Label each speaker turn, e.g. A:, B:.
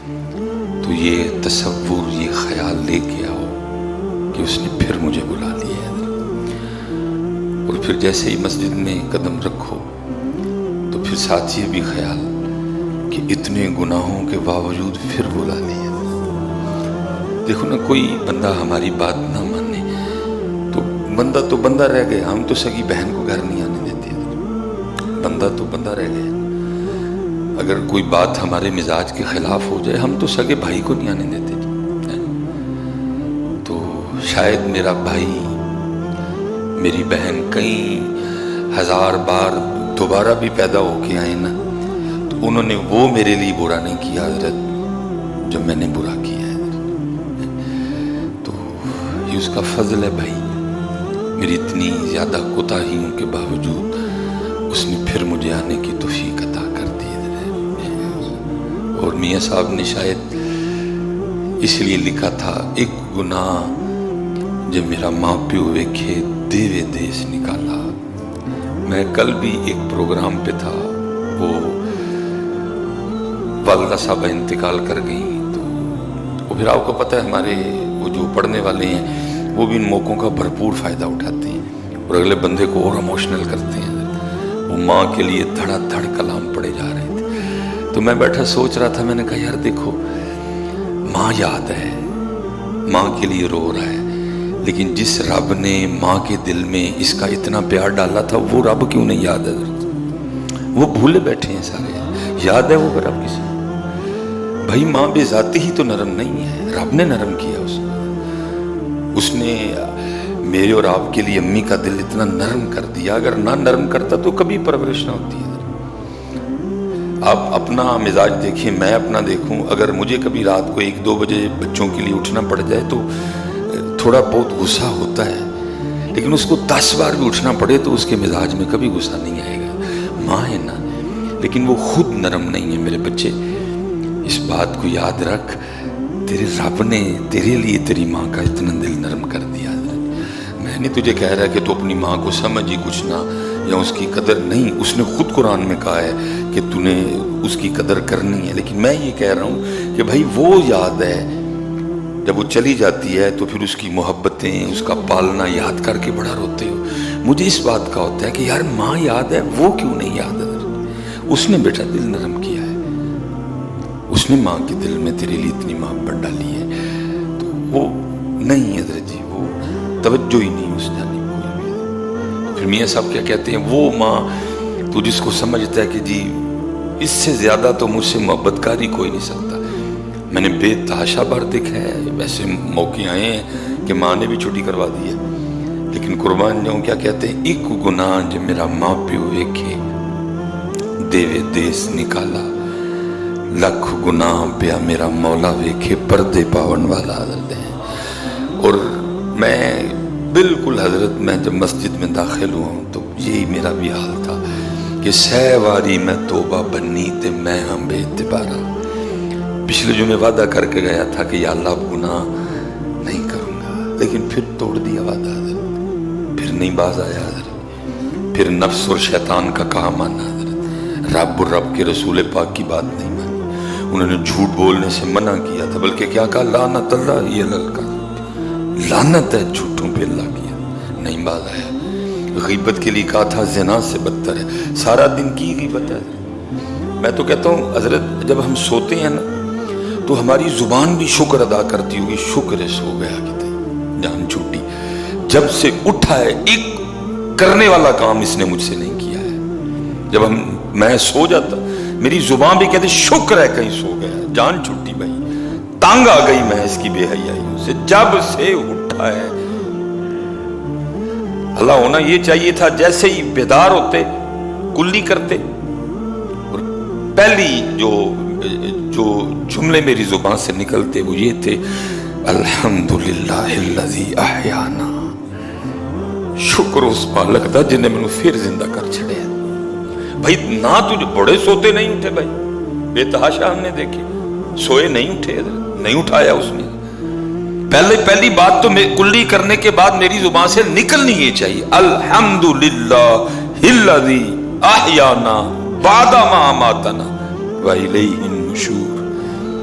A: تو یہ تصور، یہ خیال لے کے آؤ کہ اس نے پھر مجھے بلا لیا ہے، اور پھر جیسے ہی مسجد میں قدم رکھو تو پھر ساتھ یہ بھی خیال کہ اتنے گناہوں کے باوجود پھر بلا لیا۔ دیکھو نا، کوئی بندہ ہماری بات نہ مانے تو بندہ رہ گیا۔ ہم تو سگی بہن کو گھر نہیں آنے دیتے، بندہ تو بندہ رہ گیا۔ اگر کوئی بات ہمارے مزاج کے خلاف ہو جائے، ہم تو سگے بھائی کو نہیں آنے دیتے۔ تو شاید میرا بھائی، میری بہن کئی ہزار بار دوبارہ بھی پیدا ہو کے آئے نا، تو انہوں نے وہ میرے لیے برا نہیں کیا حضرت جو میں نے برا کیا ہے۔ تو یہ اس کا فضل ہے بھائی، میری اتنی زیادہ کوتاہیوں کے باوجود اس نے پھر مجھے آنے کی توفیق عطا کر دی ہے۔ اور میاں صاحب نے شاید اس لیے لکھا تھا، ایک گناہ جب میرا ماں پیو ویکھے دیوے دیس نکالا۔ میں کل بھی ایک پروگرام پہ تھا، وہ والدہ صاحبہ انتقال کر گئی، تو پھر آپ کو پتہ ہے ہمارے وہ جو پڑھنے والے ہیں وہ بھی ان موقعوں کا بھرپور فائدہ اٹھاتے ہیں اور اگلے بندے کو اور ایموشنل کرتے ہیں۔ وہ ماں کے لیے دھڑا دھڑ کلام پڑے جا رہے تھے، تو میں بیٹھا سوچ رہا تھا، میں نے کہا یار دیکھو، ماں یاد ہے، ماں کے لیے رو رہا ہے، لیکن جس رب نے ماں کے دل میں اس کا اتنا پیار ڈالا تھا، وہ رب کیوں نہیں یاد ہے؟ وہ بھولے بیٹھے ہیں سارے، یاد ہے وہ رب کسی؟ بھائی ماں بے ذاتی ہی تو نرم نہیں ہے، رب نے نرم کیا اس نے میرے اور آپ کے لیے امی کا دل اتنا نرم کر دیا۔ اگر نہ نرم کرتا تو کبھی پرورش نہ ہوتی ہے۔ آپ اپنا مزاج دیکھیں، میں اپنا دیکھوں، اگر مجھے کبھی رات کو 1-2 بجے بچوں کے لیے اٹھنا پڑ جائے تو تھوڑا بہت غصہ ہوتا ہے، لیکن اس کو 10 بار بھی اٹھنا پڑے تو اس کے مزاج میں کبھی غصہ نہیں آئے گا۔ ماں ہے نا، لیکن وہ خود نرم نہیں ہے۔ میرے بچے، اس بات کو یاد رکھ، تیرے رب نے تیرے لیے تیری ماں کا اتنا دل نرم کر دیا۔ میں نہیں تجھے کہہ رہا کہ تو اپنی ماں کو سمجھ ہی کچھ نہ، یا اس کی قدر نہیں، اس نے خود قرآن میں کہا ہے کہ تو نے اس کی قدر کرنی ہے، لیکن میں یہ کہہ رہا ہوں کہ بھائی وہ یاد ہے، جب وہ چلی جاتی ہے تو پھر اس کی محبتیں، اس کا پالنا یاد کر کے بڑا روتے ہو۔ مجھے اس بات کا ہوتا ہے کہ یار ماں یاد ہے، وہ کیوں نہیں یاد ہے؟ اس نے بیٹا دل نرم کیا ہے، اس نے ماں کے دل میں تیرے لیے اتنی محبت ڈالی ہے، تو وہ نہیں حضرت جی، وہ توجہ ہی نہیں اس جانب کوئی بھی۔ پھر میاں صاحب کیا کہتے ہیں، وہ ماں تو جس کو سمجھتا ہے کہ جی اس سے زیادہ تو مجھ سے محبت کاری کوئی نہیں سکتا۔ میں نے بے تحاشا بار دیکھا ہے، ویسے موقع آئے ہیں کہ ماں نے بھی چھٹی کروا دی ہے، لیکن قربان جاؤں، کیا کہتے ہیں، ایک گناہ جب میرا ماں پیو ویکھے دیوے دیس نکالا، لکھ گناہ پیا میرا مولا ویکھے پردے پاون والا حضرت ہے۔ اور میں بالکل حضرت، میں جب مسجد میں داخل ہوا ہوں تو یہی میرا بھی حال تھا کہ سہ واری میں توبہ بنی تے میں ہم بے اعتبارا۔ پچھلے جو میں وعدہ کر کے گیا تھا کہ یا اللہ اب گناہ نہیں کروں گا، لیکن پھر توڑ دیا وعدہ حضرت، پھر نہیں باز آیا حضرت، پھر نفس اور شیطان کا کہا مانا حضرت، رب اور رب کے رسول پاک کی بات نہیں مانی۔ انہوں نے جھوٹ بولنے سے منع کیا تھا، بلکہ کیا کہا، لعنت اللہ یہ للکا، لعنت ہے جھوٹوں پہ اللہ کیا، نہیں باز آیا۔ غیبت کے لیے کہا تھا زنا سے بدتر ہے، سارا دن کی غیبت ہے۔ میں تو کہتا ہوں حضرت، جب ہم سوتے ہیں نا تو ہماری زبان بھی شکر ادا کرتی ہوگی، شکر ہے سو گیا کہتے جان چھوٹی، جب سے اٹھا ہے ایک کرنے والا کام اس نے مجھ سے نہیں کیا ہے۔ جب میں سو جاتا میری زبان بھی کہتے شکر ہے کہیں سو گیا، جان چھوٹی بھائی، تانگ آ گئی میں اس کی بے حیائیوں سے، جب سے اٹھا ہے۔ اللہ ہونا یہ چاہیے تھا جیسے ہی بیدار ہوتے کلی کرتے، اور پہلی جو جملے میری زبان سے نکلتے وہ یہ تھے، الحمدللہ الذی احیانا، شکر اس مالک دا جن نے میں پھر زندہ کر چھڑے۔ بھائی نہ تجھے بڑے سوتے نہیں اٹھے، بھائی بے تحاشا ہم نے دیکھے سوئے نہیں اٹھے، نہیں اٹھایا اس نے۔ پہلی بات تو کلی کرنے کے بعد میری زبان سے نکلنی یہ چاہیے، الحمدللہ الذی احیانا بعد ما اماتنا والیہ النشور۔